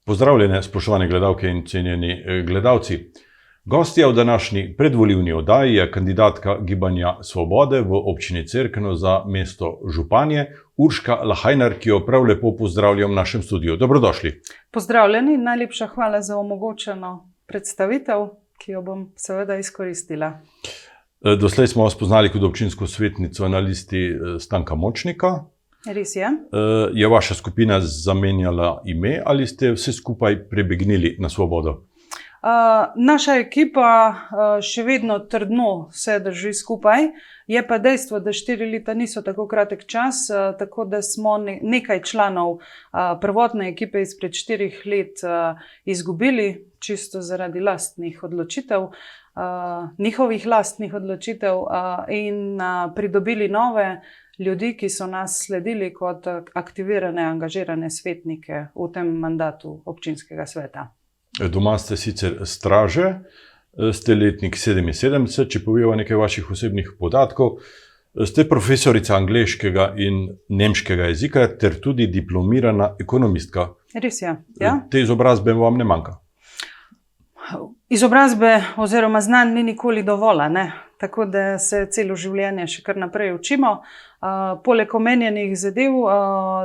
Pozdravljene, spoštovane gledalke in cenjeni gledalci. Gostja v današnji predvolilni oddaji je kandidatka Gibanja Svobode v občini Cerkno za mesto županje Urška Lahajnar, ki jo prav lepo pozdravljam v našem studiu. Dobrodošli. Pozdravljeni, najlepša hvala za omogočeno predstavitev, ki jo bom seveda izkoristila. Doslej smo vas poznali kot občinsko svetnico na listi Stanka Močnika. Res je. Je vaša skupina zamenjala ime ali ste vse skupaj prebegnili na Svobodo? Naša ekipa še vedno trdno se drži skupaj. Je pa dejstvo, da 4 leta niso tako kratek čas, tako da smo nekaj članov prvotne ekipe izpred 4 let izgubili, čisto zaradi lastnih odločitev, njihovih lastnih odločitev in pridobili nove ljudi, ki so nas sledili kot aktivirane, angažirane svetnike v tem mandatu občinskega sveta. Doma ste sicer straže, ste letnik 77, če poveva nekaj vaših osebnih podatkov. Ste profesorica angleškega in nemškega jezika ter tudi diplomirana ekonomistka. Res je, ja. Te izobrazbe vam ne manjka? Izobrazbe oziroma znanj ni nikoli dovolj, ne? Tako da se celo življenje še kar naprej učimo. Poleg omenjenih zadev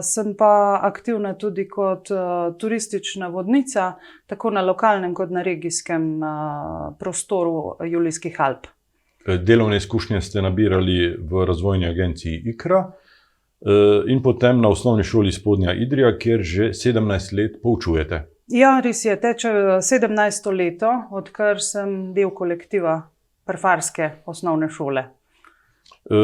sem pa aktivna tudi kot turistična vodnica, tako na lokalnem kot na regijskem prostoru Julijskih Alp. Delovne izkušnje ste nabirali v razvojni agenciji IKRA in potem na osnovni šoli Spodnja Idrija, kjer že 17 let poučujete. Ja, res je, teče 17. leto, odkar sem del kolektiva Prfarske osnovne šole.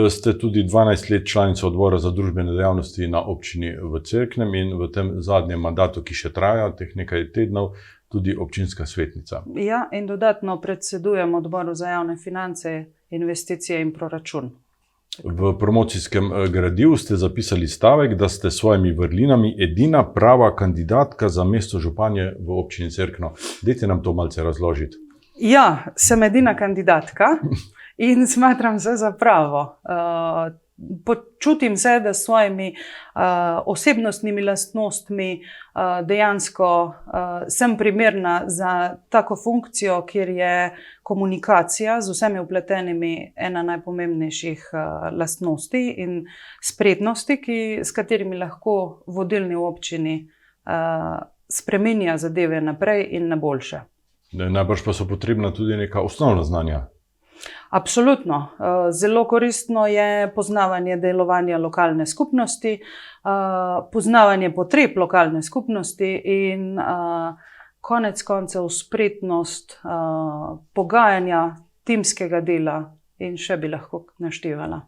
Ste tudi 12 let članica odbora za družbene dejavnosti na občini v Cerknem in v tem zadnjem mandatu, ki še traja, teh nekaj tednov, tudi občinska svetnica. Ja, in dodatno predsedujem odboru za javne finance, investicije in proračun. V promocijskem gradivu ste zapisali stavek, da ste s svojimi vrlinami edina prava kandidatka za mesto županje v občini Cerkno. Dajte nam to malce razložiti. Ja, sem edina kandidatka in smatram se za pravo. Počutim se, da s svojimi osebnostnimi lastnostmi dejansko sem primerna za tako funkcijo, kjer je komunikacija z vsemi vpletenimi ena najpomembnejših lastnosti in spretnosti, s katerimi lahko vodilni v občini spreminja zadeve naprej in na boljše. Najbrž pa so potrebna tudi neka osnovna znanja. Absolutno. Zelo koristno je poznavanje delovanja lokalne skupnosti, poznavanje potreb lokalne skupnosti in konec koncev spretnost pogajanja, timskega dela in še bi lahko naštevala.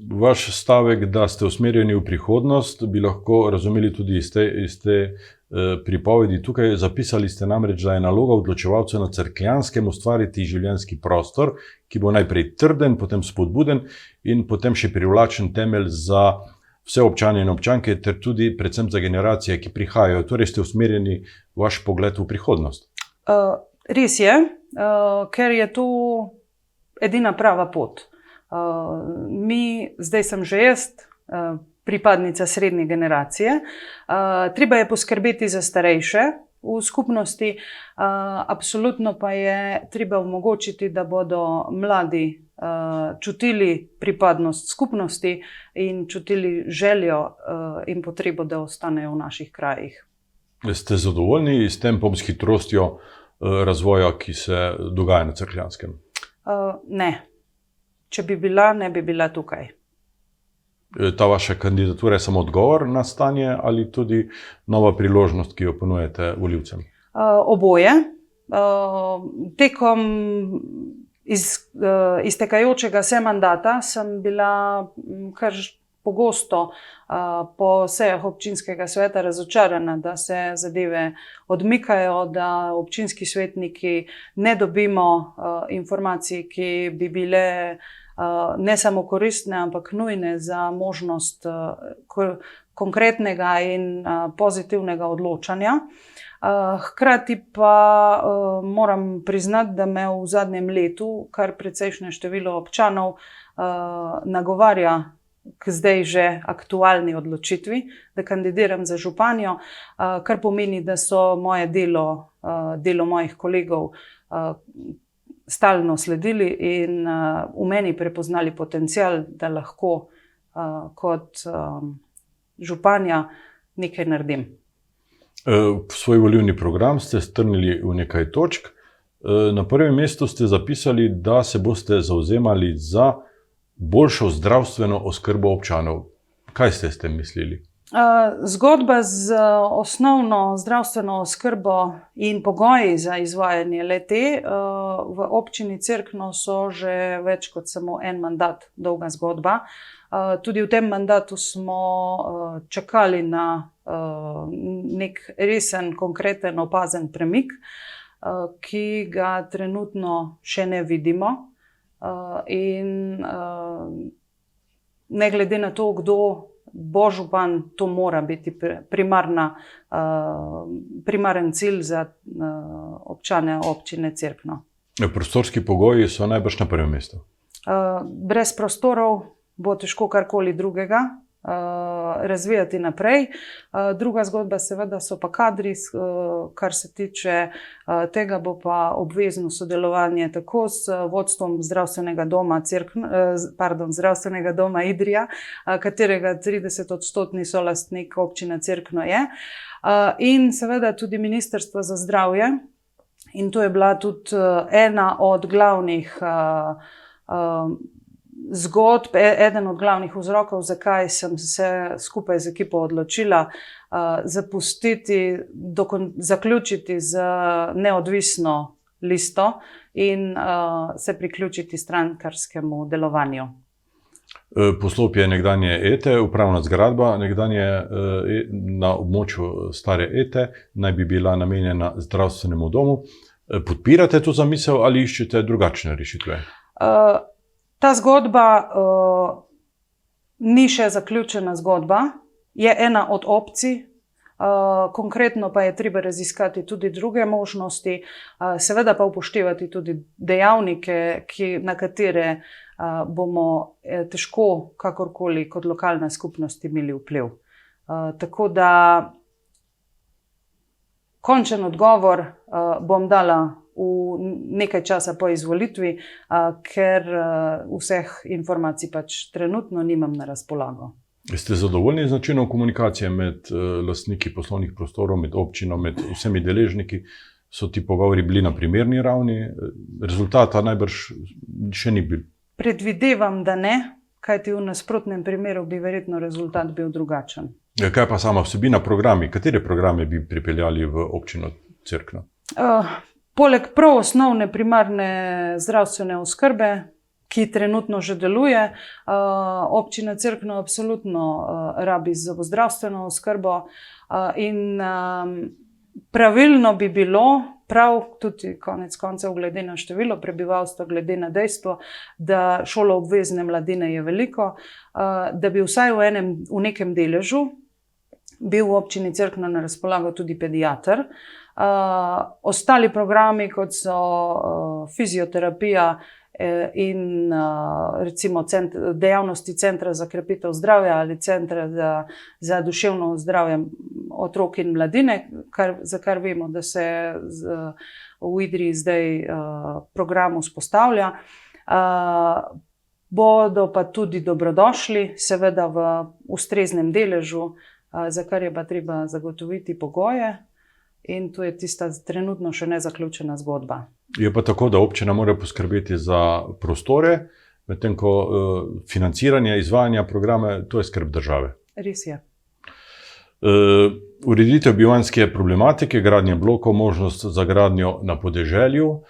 Vaš stavek, da ste usmerjeni v prihodnost, bi lahko razumeli tudi iz te pripovedi. Tukaj zapisali ste namreč, da je naloga odločevalcev na Cerkljanskem ustvariti življenjski prostor, ki bo najprej trden, potem spodbuden in potem še privlačen temelj za vse občane in občanke, ter tudi predvsem za generacije, ki prihajajo. Torej ste usmerjeni vaš pogled v prihodnost. Res je, ker je to edina prava pot. Zdaj sem že jaz, pripadnica srednje generacije. Treba je poskrbeti za starejše v skupnosti, absolutno pa je treba omogočiti, da bodo mladi čutili pripadnost skupnosti in čutili željo in potrebo, da ostanejo v naših krajih. Ste zadovoljni s tempom, s hitrostjo razvoja, ki se dogaja na Cerkljanskem? Ne. Če bi bila, ne bi bila tukaj. Ta vaša kandidatura je samo odgovor na stanje ali tudi nova priložnost, ki jo ponujete volivcem? Oboje. Tekom iztekajočega se mandata sem bila kar pogosto po sejah občinskega sveta razočarana, da se zadeve odmikajo, da občinski svetniki ne dobimo informacij, ki bi bile ne samo koristne, ampak nujne za možnost konkretnega in pozitivnega odločanja. Hkrati pa moram priznati, da me v zadnjem letu kar precejšnje število občanov nagovarja k zdaj že aktualni odločitvi, da kandidiram za županjo, kar pomeni, da so moje delo mojih kolegov stalno sledili in v meni prepoznali potencial, da lahko kot županja nekaj naredim. Svoj volilni program ste strnili v nekaj točk. Na prvem mestu ste zapisali, da se boste zavzemali za boljšo zdravstveno oskrbo občanov. Kaj ste s tem mislili? Zgodba z osnovno zdravstveno oskrbo in pogoji za izvajanje le-te v občini Cerkno so že več kot samo en mandat dolga zgodba. Tudi v tem mandatu smo čakali na nek resen, konkreten, opazen premik, ki ga trenutno še ne vidimo. In ne glede na to, kdo bo župan, to mora biti primaren cilj za občane občine Cerkno. Prostorski pogoji so najbrž na prvem mestu. Brez prostorov bo težko karkoli drugega razvijati naprej. Druga zgodba seveda so pa kadri, kar se tiče tega bo pa obvezno sodelovanje tako s vodstvom zdravstvenega doma Idrija, katerega 30% solastnik občina Cerkno je, in seveda tudi Ministrstvo za zdravje. In to je bila tudi ena od glavnih zgodb, eden od glavnih vzrokov, zakaj sem se skupaj z ekipo odločila zaključiti z neodvisno listo in se priključiti strankarskemu delovanju. Poslopje nekdanje Ete, upravna zgradba nekdanje na območju stare Ete, naj bi bila namenjena zdravstvenemu domu. Podpirate to zamisel ali iščete drugačne rešitve? Ta zgodba ni še zaključena zgodba, je ena od opcij, konkretno pa je treba raziskati tudi druge možnosti, seveda pa upoštevati tudi dejavnike, na katere bomo težko kakorkoli kot lokalna skupnost imeli vpliv. Tako da končen odgovor bom dala v nekaj časa po izvolitvi, ker vseh informacij pač trenutno nimam na razpolago. Ste zadovoljni z načinom komunikacije med lastniki poslovnih prostorov, med občino, med vsemi deležniki? So ti pogovori bili na primerni ravni? Rezultata najbrž še ni bil. Predvidevam, da ne, kajti v nasprotnem primeru bi verjetno rezultat bil drugačen. Kaj pa sama vsebina programi? Katere programe bi pripeljali v občino Cerkno? Poleg prav osnovne primarne zdravstvene oskrbe, ki trenutno že deluje, občina Cerkno absolutno rabi zobozdravstveno oskrbo in pravilno bi bilo, prav tudi konec koncev glede na število prebivalstva, glede na dejstvo, da šoloobvezne mladine je veliko, da bi vsaj v nekem deležu bil v občini Cerkno na razpolago tudi pediater. Ostali programi, kot so fizioterapija in recimo dejavnosti centra za krepitev zdravja ali centra za duševno zdravje otrok in mladine, za kar vemo, da se v Idriji zdaj program vzpostavlja, bodo pa tudi dobrodošli, seveda v ustreznem deležu, za kar je pa treba zagotoviti pogoje. In to je tista trenutno še nezaključena zgodba. Je pa tako, da občina mora poskrbeti za prostore, medtem ko financiranje, izvajanja programa, to je skrb države. Res je. Ureditev bivanjske problematike, gradnje blokov, možnost za gradnjo na podeželju.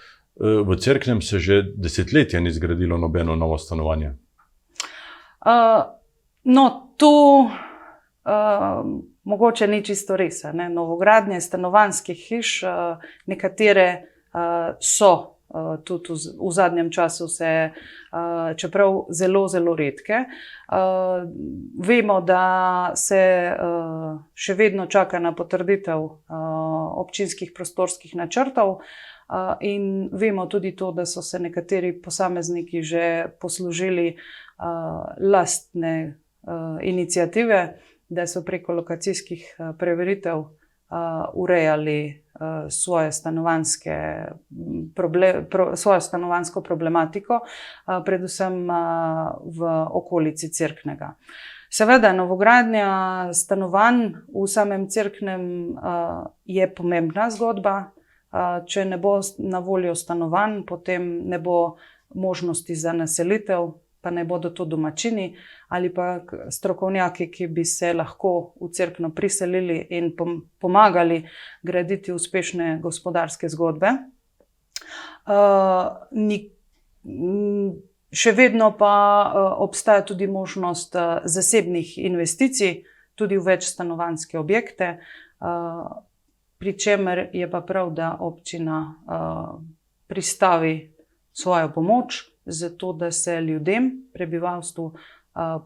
V Cerknem se že desetletja ni zgradilo nobeno novo stanovanje. Mogoče ni čisto res. Novogradnje stanovanjskih hiš, nekatere so tudi v zadnjem času čeprav zelo, zelo redke. Vemo, da se še vedno čaka na potrditev občinskih prostorskih načrtov in vemo tudi to, da so se nekateri posamezniki že poslužili lastne iniciative, da so preko lokacijskih preveritev urejali svojo stanovanjsko problematiko, predvsem v okolici Cerknega. Seveda, novogradnja stanovanj v samem Cerknem je pomembna zgodba. Če ne bo na voljo stanovanj, potem ne bo možnosti za naselitev, pa ne bodo to domačini ali pa strokovnjaki, ki bi se lahko v Cerkno priselili in pomagali graditi uspešne gospodarske zgodbe. Še vedno pa obstaja tudi možnost zasebnih investicij, tudi v večstanovanjske objekte, pri čemer je pa prav, da občina pristavi svojo pomoč, zato da se ljudem, prebivalstvu,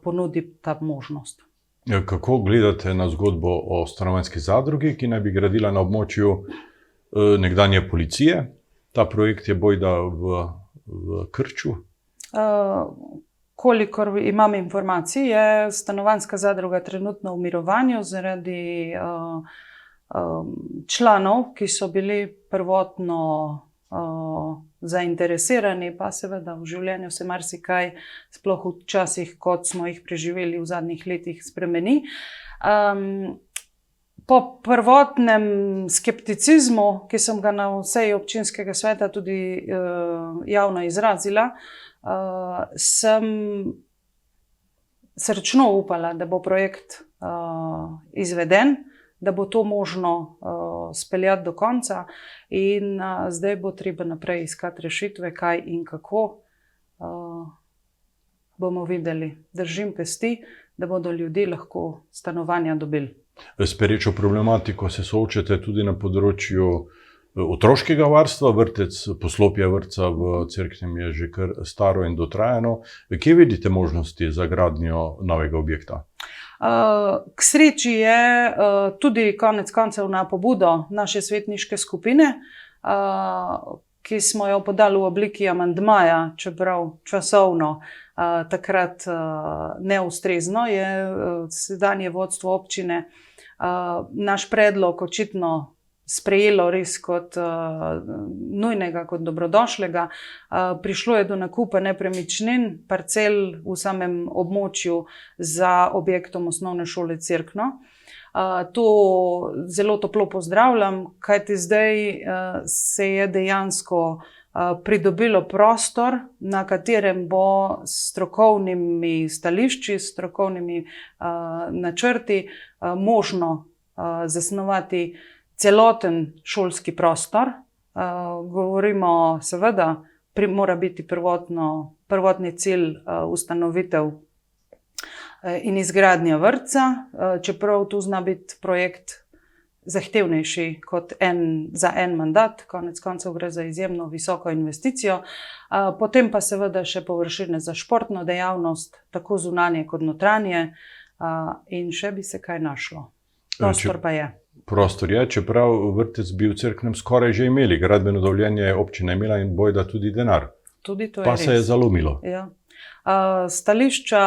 ponudi ta možnost. Kako gledate na zgodbo o stanovanjski zadrugi, ki naj bi gradila na območju nekdanje policije? Ta projekt je bojda v krču. Kolikor imam informacij, je stanovanjska zadruga trenutno v mirovanju zaradi članov, ki so bili prvotno zainteresirani, pa seveda v življenju se marsikaj, sploh v časih, kot smo jih preživeli v zadnjih letih, spremeni. Po prvotnem skepticizmu, ki sem ga na seji občinskega sveta tudi javno izrazila, sem srčno upala, da bo projekt izveden, da bo to možno speljati do konca in zdaj bo treba naprej iskati rešitve, kaj in kako. Bomo videli. Držim pesti, da bodo ljudje lahko stanovanja dobili. S perečo problematiko se soočate tudi na področju otroškega varstva. Poslopje vrtca v Cerknem je že kar staro in dotrajano. Kje vidite možnosti za gradnjo novega objekta? K sreči je tudi konec koncev na pobudo naše svetniške skupine, ki smo jo podali v obliki amandmaja, čeprav časovno takrat neustrezno, je sedanje vodstvo občine naš predlog očitno sprejelo res kot nujnega, kot dobrodošlega. Prišlo je do nakupa nepremičnin, parcel v samem območju za objektom osnovne šole Cerkno. To zelo toplo pozdravljam, kajti zdaj se je dejansko pridobilo prostor, na katerem bo s strokovnimi stališči, s strokovnimi načrti možno zasnovati celoten šolski prostor. Govorimo seveda, mora biti prvotni cilj ustanovitev in izgradnja vrtca, čeprav tu zna biti projekt zahtevnejši kot za en mandat, konec koncev gre za izjemno visoko investicijo. Potem pa seveda še površine za športno dejavnost, tako zunanje kot notranje, in še bi se kaj našlo. Prostor pa je. Prostor je, čeprav vrtec bi v Cerknem skoraj že imeli. Gradbeno dovoljenje je občina imela in bojda tudi denar. Tudi to je pa res. Se je zalomilo. Ja. Stališča,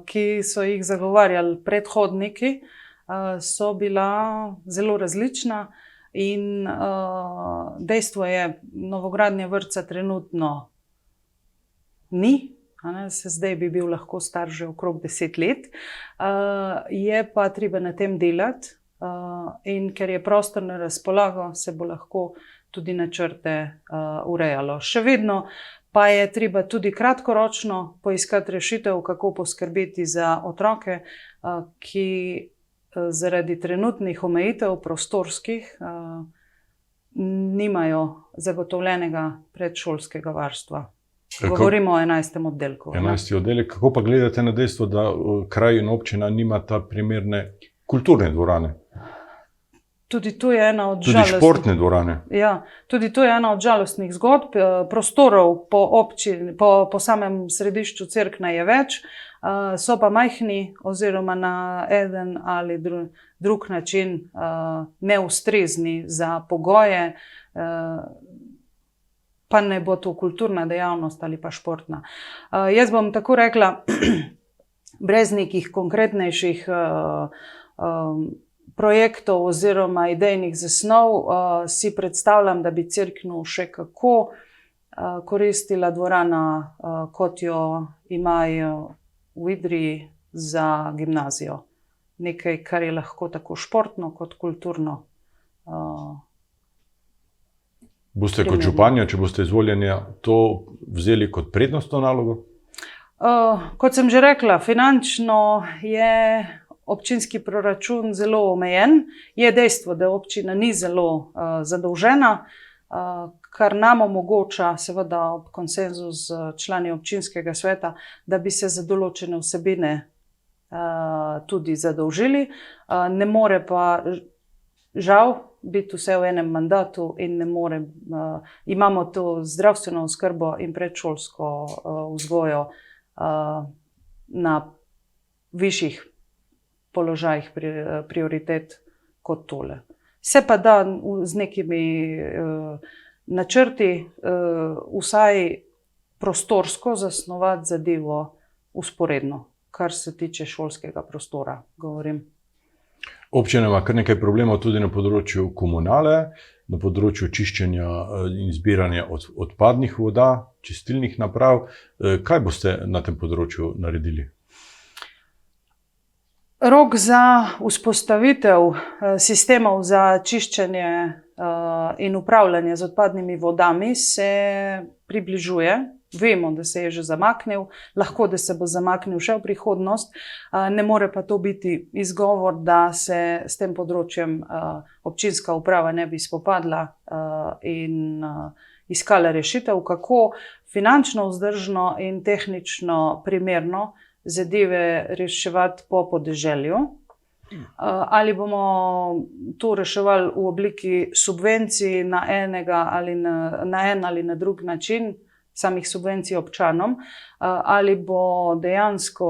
ki so jih zagovarjali predhodniki, so bila zelo različna in dejstvo je, novogradnja vrtca trenutno ni, zdaj bi bil lahko star že okrog 10 let, je pa treba na tem delati in ker je prostor na razpolago, se bo lahko tudi načrte urejalo. Še vedno pa je treba tudi kratkoročno poiskati rešitev, kako poskrbeti za otroke, ki zaradi trenutnih omejitev prostorskih nimajo zagotovljenega predšolskega varstva. Govorimo o 11. oddelku. 11. oddelek. Kako pa gledate na dejstvo, da kraj in občina nimata primerne kulturne dvorane? Tudi tu je ena od Tudi športne dvorane. Ja, tudi tu je ena od žalostnih zgodb. Prostorov po samem središču Cerkna je več, so pa majhni oziroma na eden ali drug način neustrezni za pogoje, pa ne bo to kulturna dejavnost ali pa športna. Jaz bom tako rekla, brez nekih konkretnejših projektov oziroma idejnih zasnov, si predstavljam, da bi Cerknu še kako koristila dvorana, kot jo imajo v Idriji za gimnazijo. Nekaj, kar je lahko tako športno kot kulturno. Boste kot županja, če boste izvoljeni, to vzeli kot prednostno nalogo? Kot sem že rekla, finančno je občinski proračun zelo omejen. Je dejstvo, da občina ni zelo zadolžena, kar nam omogoča, seveda ob konsenzu z člani občinskega sveta, da bi se za določene vsebine tudi zadolžili. Ne more pa žal biti vse v enem mandatu in ne more. Imamo to zdravstveno oskrbo in predšolsko vzgojo na višjih položajih prioritet kot tole. Se pa da z nekimi načrti vsaj prostorsko zasnovati zadevo vzporedno, kar se tiče šolskega prostora, govorim. Občina ima kar nekaj problemov tudi na področju komunale, na področju čiščenja in zbiranja odpadnih voda, čistilnih naprav. Kaj boste na tem področju naredili? Rok za vzpostavitev sistemov za čiščenje in upravljanje z odpadnimi vodami se približuje. Vemo, da se je že zamaknil, lahko da se bo zamaknil še v prihodnost. Ne more pa to biti izgovor, da se s tem področjem občinska uprava ne bi spopadla in iskala rešitev, kako finančno vzdržno in tehnično primerno zadeve reševati po podeželju. Ali bomo to reševali v obliki subvencij na enega ali na en ali na drug način, samih subvencij občanom, ali bo dejansko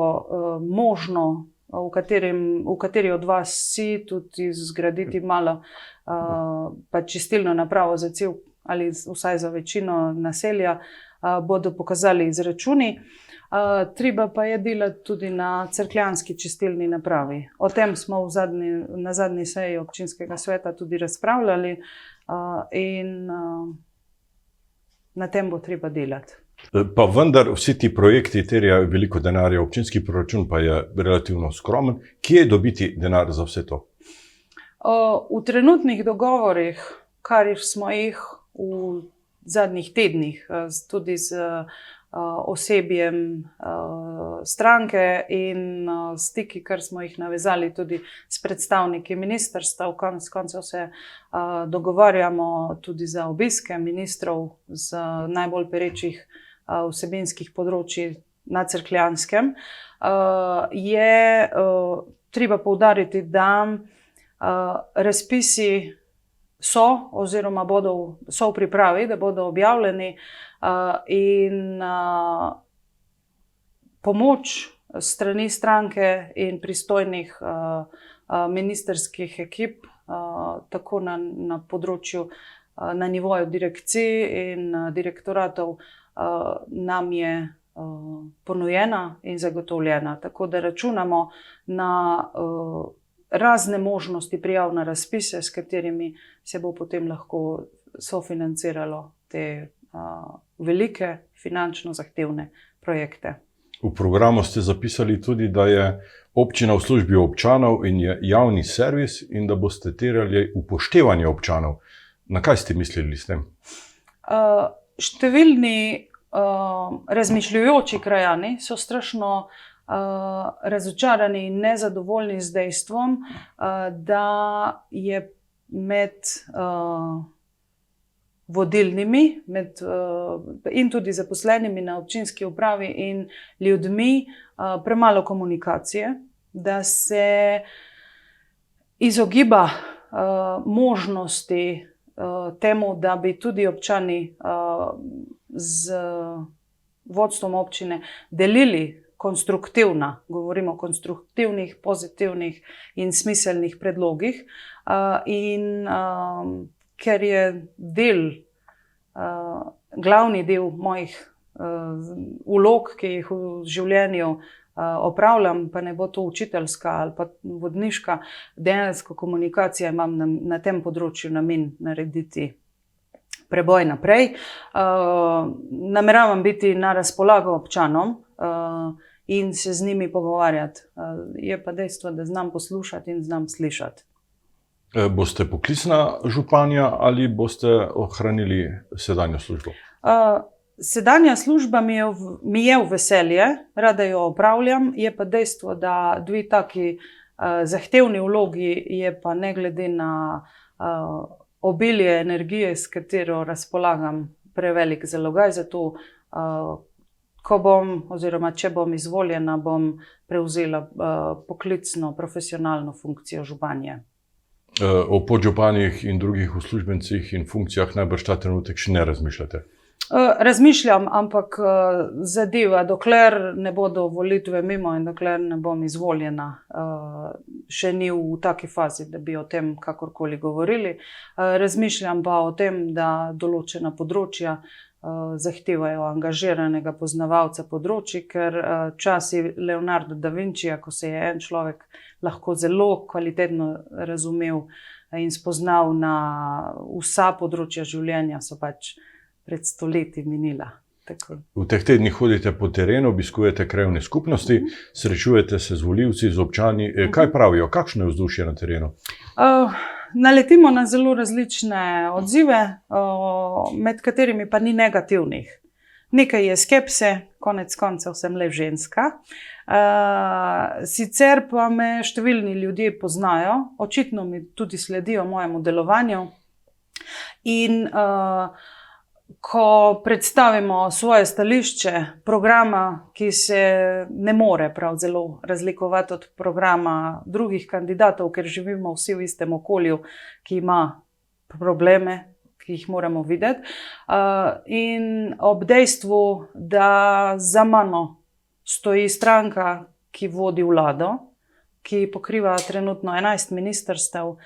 možno v kateri od vas si tudi zgraditi malo pa čistilno napravo za cel ali vsaj za večino naselja, bodo pokazali izračuni. Treba pa je delati tudi na cerkljanski čistilni napravi. O tem smo na zadnji seji občinskega sveta tudi razpravljali in na tem bo treba delati. Pa vendar vsi ti projekti terjajo veliko denarja, občinski proračun pa je relativno skromen. Kje je dobiti denar za vse to? V trenutnih dogovorih, kar smo jih v zadnjih tednih, tudi z osebjem stranke in stiki, kar smo jih navezali tudi s predstavniki ministrstev, konec koncev se dogovarjamo tudi za obiske ministrov z najbolj perečih vsebinskih področij na Cerkljanskem. Je treba poudariti, da razpisi so oziroma so v pripravi, da bodo objavljeni in pomoč strani stranke in pristojnih ministrskih ekip, tako na področju, na nivoju direkcij in direktoratov, nam je ponujena in zagotovljena. Tako da računamo na razne možnosti prijav na razpise, s katerimi se bo potem lahko sofinanciralo te velike, finančno zahtevne projekte. V programu ste zapisali tudi, da je občina v službi občanov in je javni servis in da boste terjali upoštevanje občanov. Na kaj ste mislili s tem? Številni razmišljujoči krajani so strašno razočarani in nezadovoljni z dejstvom, da je med vodilnimi in tudi zaposlenimi na občinski upravi in ljudmi premalo komunikacije, da se izogiba možnosti temu, da bi tudi občani z vodstvom občine delili govorimo o konstruktivnih, pozitivnih in smiselnih predlogih. In ker je glavni del mojih vlog, ki jih v življenju opravljam, pa ne bo to učiteljska ali pa vodniška, dejansko komunikacija imam na tem področju namen narediti preboj naprej. Nameravam biti na razpolago občanom in se z njimi pogovarjati. Je pa dejstvo, da znam poslušati in znam slišati. Boste poklicna županja ali boste ohranili sedanjo službo? Sedanja služba mi je v veselje, rada jo opravljam, je pa dejstvo, da dve taki zahtevni vlogi je pa ne glede na obilje energije, s katero razpolagam, prevelik zalogaj. Zato, ko bom oziroma če bom izvoljena, bom prevzela poklicno, profesionalno funkcijo županje. O podžupanjih in drugih uslužbencih in funkcijah najbrž ta trenutek še ne razmišljate? Razmišljam, ampak zadeva, dokler ne bodo volitve mimo in dokler ne bom izvoljena, še ni v taki fazi, da bi o tem kakorkoli govorili. Razmišljam pa o tem, da določena področja zahtevajo angažiranega poznavalca področij, ker časi Leonardo da Vincija, ko se je en človek lahko zelo kvalitetno razumel in spoznal na vsa področja življenja, so pač pred stoletji minila. Tako. V teh tednih hodite po terenu, obiskujete krajevne skupnosti, srečujete se z volivci, z občani. Kaj pravijo? Kakšno je vzdušje na terenu? Naletimo na zelo različne odzive, med katerimi pa ni negativnih. Nekaj je skepse, konec koncev sem le ženska. Sicer pa me številni ljudje poznajo, očitno mi tudi sledijo mojemu delovanju. In ko predstavimo svoje stališče programa, ki se ne more prav zelo razlikovati od programa drugih kandidatov, ker živimo vsi v istem okolju, ki ima probleme, ki jih moramo videti. In ob dejstvu, da za mano stoji stranka, ki vodi vlado, ki pokriva trenutno 11 ministrstev,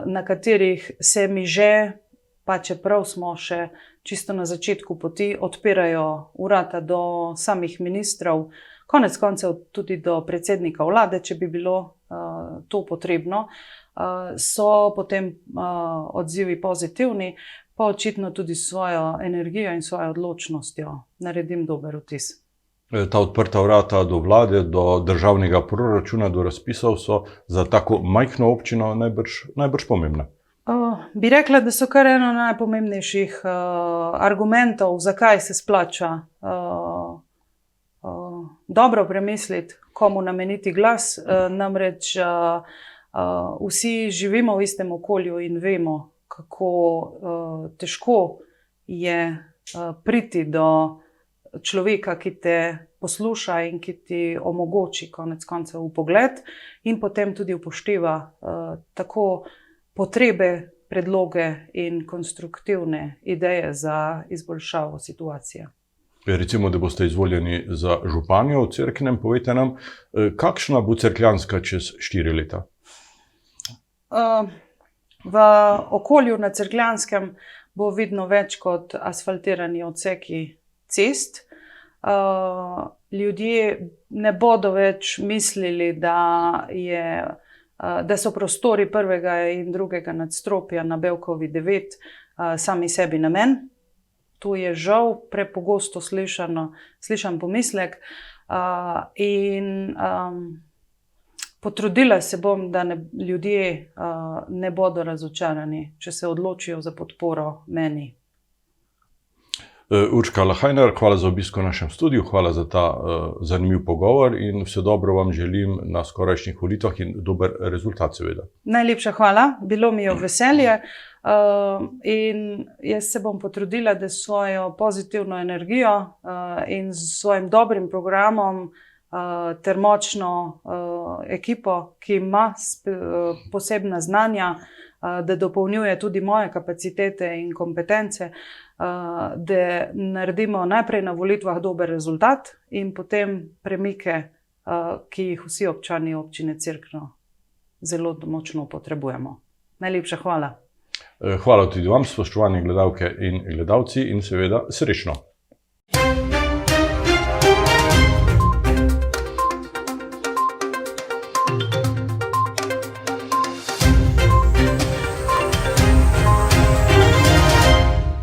na katerih se mi že, pa čeprav smo še čisto na začetku poti, odpirajo vrata do samih ministrov, konec koncev tudi do predsednika vlade, če bi bilo to potrebno, so potem odzivi pozitivni, pa očitno tudi s svojo energijo in svojo odločnostjo naredim dober vtis. Ta odprta vrata do vlade, do državnega proračuna, do razpisov so za tako majhno občino najbrž pomembne. Bi rekla, da so kar eno najpomembnejših argumentov, zakaj se splača dobro premisliti, komu nameniti glas. Namreč vsi živimo v istem okolju in vemo, kako težko je priti do človeka, ki te posluša in ki ti omogoči konec koncev vpogled in potem tudi upošteva tako potrebe, predloge in konstruktivne ideje za izboljšavo situacije. Recimo, da boste izvoljeni za županjo v Cerknem, povejte nam, kakšna bo Cerkljanska čez 4 leta? V okolju na Cerkljanskem bo vidno več kot asfaltirani odseki cest. Ljudje ne bodo več mislili, da so prostori prvega in drugega nadstropja na Bevkovi 9 sami sebi namen. To je žal prepogosto slišan pomislek in potrudila se bom, da ljudje ne bodo razočarani, če se odločijo za podporo meni. Urška Lahajnar, hvala za obisk v našem studiu, hvala za ta zanimiv pogovor in vse dobro vam želim na skorajšnjih volitvah in dober rezultat seveda. Najlepša hvala, bilo mi je veselje in jaz se bom potrudila, da s svojo pozitivno energijo in s svojim dobrim programom ter močno ekipo, ki ima posebna znanja, da dopolnjuje tudi moje kapacitete in kompetence, da naredimo najprej na volitvah dober rezultat in potem premike, ki jih vsi občani občine Cerkno zelo močno potrebujemo. Najlepša hvala. Hvala tudi vam, spoštovani gledalke in gledalci, in seveda srečno.